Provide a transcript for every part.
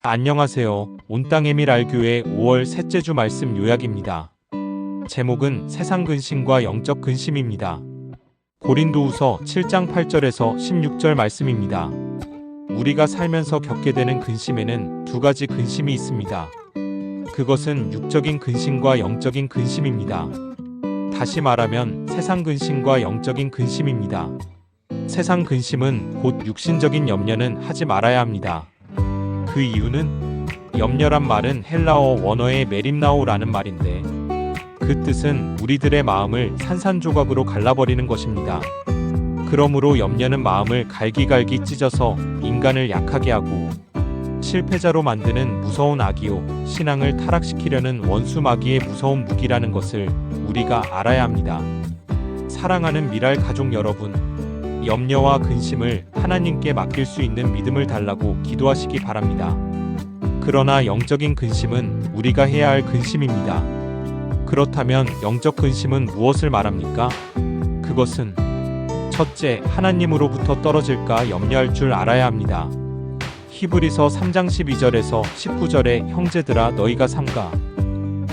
안녕하세요. 온땅에밀알교회 5월 셋째 주 말씀 요약입니다. 제목은 세상 근심과 영적 근심입니다. 고린도후서 7장 8절에서 16절 말씀입니다. 우리가 살면서 겪게 되는 근심에는 두 가지 근심이 있습니다. 그것은 육적인 근심과 영적인 근심입니다. 다시 말하면 세상 근심과 영적인 근심입니다. 세상 근심은 곧 육신적인 염려는 하지 말아야 합니다. 그 이유는 염려란 말은 헬라어 원어의 메림나오라는 말인데 그 뜻은 우리들의 마음을 산산조각으로 갈라버리는 것입니다. 그러므로 염려는 마음을 갈기갈기 찢어서 인간을 약하게 하고 실패자로 만드는 무서운 악이요 신앙을 타락시키려는 원수 마귀의 무서운 무기라는 것을 우리가 알아야 합니다. 사랑하는 미랄 가족 여러분, 염려와 근심을 하나님께 맡길 수 있는 믿음을 달라고 기도하시기 바랍니다. 그러나 영적인 근심은 우리가 해야 할 근심입니다. 그렇다면 영적 근심은 무엇을 말합니까? 그것은 첫째, 하나님으로부터 떨어질까 염려할 줄 알아야 합니다. 히브리서 3장 12절에서 19절에 형제들아 너희가 삼가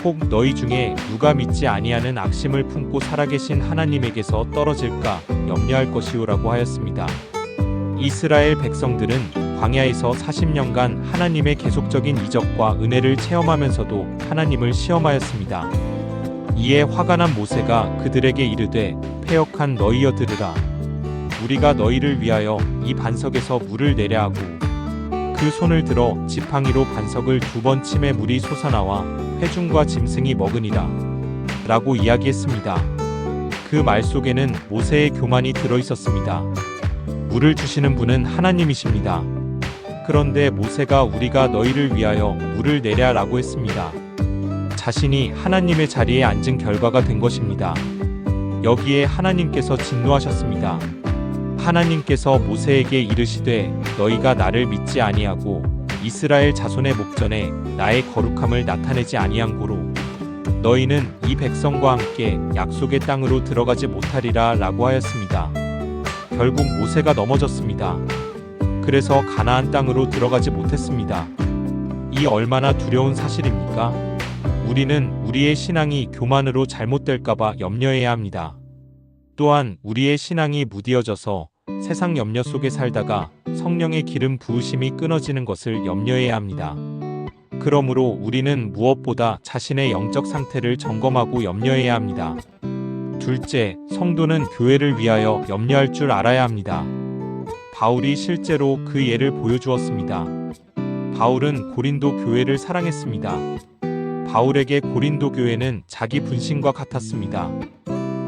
혹 너희 중에 누가 믿지 아니하는 악심을 품고 살아계신 하나님에게서 떨어질까 염려할 것이오라고 하였습니다. 이스라엘 백성들은 광야에서 40년간 하나님의 계속적인 이적과 은혜를 체험하면서도 하나님을 시험하였습니다. 이에 화가 난 모세가 그들에게 이르되 패역한 너희여 들으라. 우리가 너희를 위하여 이 반석에서 물을 내려 하고 그 손을 들어 지팡이로 반석을 2번 치매 물이 솟아나와 회중과 짐승이 먹으니라 라고 이야기했습니다. 그 말 속에는 모세의 교만이 들어있었습니다. 물을 주시는 분은 하나님이십니다. 그런데 모세가 우리가 너희를 위하여 물을 내랴 라고 했습니다. 자신이 하나님의 자리에 앉은 결과가 된 것입니다. 여기에 하나님께서 진노하셨습니다. 하나님께서 모세에게 이르시되 너희가 나를 믿지 아니하고 이스라엘 자손의 목전에 나의 거룩함을 나타내지 아니한 고로 너희는 이 백성과 함께 약속의 땅으로 들어가지 못하리라 라고 하였습니다. 결국 모세가 넘어졌습니다. 그래서 가나안 땅으로 들어가지 못했습니다. 이 얼마나 두려운 사실입니까? 우리는 우리의 신앙이 교만으로 잘못될까봐 염려해야 합니다. 또한 우리의 신앙이 무디어져서 세상 염려 속에 살다가 성령의 기름 부으심이 끊어지는 것을 염려해야 합니다. 그러므로 우리는 무엇보다 자신의 영적 상태를 점검하고 염려해야 합니다. 둘째, 성도는 교회를 위하여 염려할 줄 알아야 합니다. 바울이 실제로 그 예를 보여주었습니다. 바울은 고린도 교회를 사랑했습니다. 바울에게 고린도 교회는 자기 분신과 같았습니다.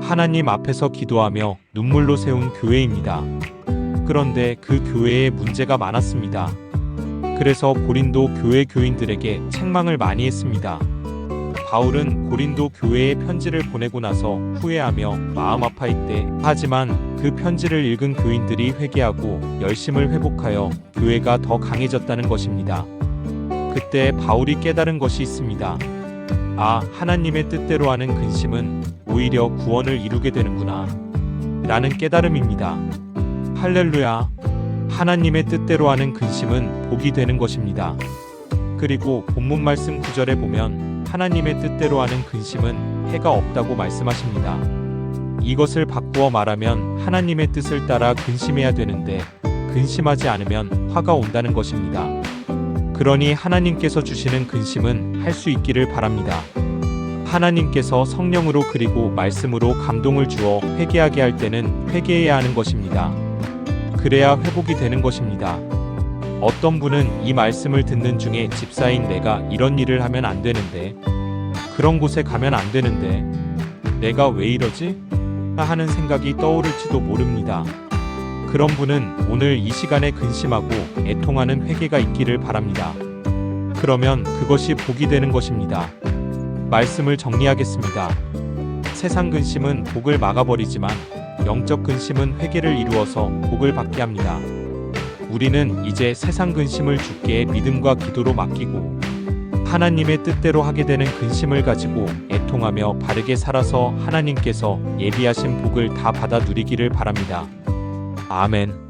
하나님 앞에서 기도하며 눈물로 세운 교회입니다. 그런데 그 교회에 문제가 많았습니다. 그래서 고린도 교회 교인들에게 책망을 많이 했습니다. 바울은 고린도 교회에 편지를 보내고 나서 후회하며 마음 아파했대. 하지만 그 편지를 읽은 교인들이 회개하고 열심을 회복하여 교회가 더 강해졌다는 것입니다. 그때 바울이 깨달은 것이 있습니다. 아, 하나님의 뜻대로 하는 근심은 오히려 구원을 이루게 되는구나 라는 깨달음입니다. 할렐루야! 하나님의 뜻대로 하는 근심은 복이 되는 것입니다. 그리고 본문 말씀 9절에 보면 하나님의 뜻대로 하는 근심은 해가 없다고 말씀하십니다. 이것을 바꾸어 말하면 하나님의 뜻을 따라 근심해야 되는데 근심하지 않으면 화가 온다는 것입니다. 그러니 하나님께서 주시는 근심은 할 수 있기를 바랍니다. 하나님께서 성령으로 그리고 말씀으로 감동을 주어 회개하게 할 때는 회개해야 하는 것입니다. 그래야 회복이 되는 것입니다. 어떤 분은 이 말씀을 듣는 중에 집사인 내가 이런 일을 하면 안 되는데, 그런 곳에 가면 안 되는데, 내가 왜 이러지? 하는 생각이 떠오를지도 모릅니다. 그런 분은 오늘 이 시간에 근심하고 애통하는 회개가 있기를 바랍니다. 그러면 그것이 복이 되는 것입니다. 말씀을 정리하겠습니다. 세상 근심은 복을 막아버리지만 영적 근심은 회개를 이루어서 복을 받게 합니다. 우리는 이제 세상 근심을 주께 믿음과 기도로 맡기고 하나님의 뜻대로 하게 되는 근심을 가지고 애통하며 바르게 살아서 하나님께서 예비하신 복을 다 받아 누리기를 바랍니다. 아멘.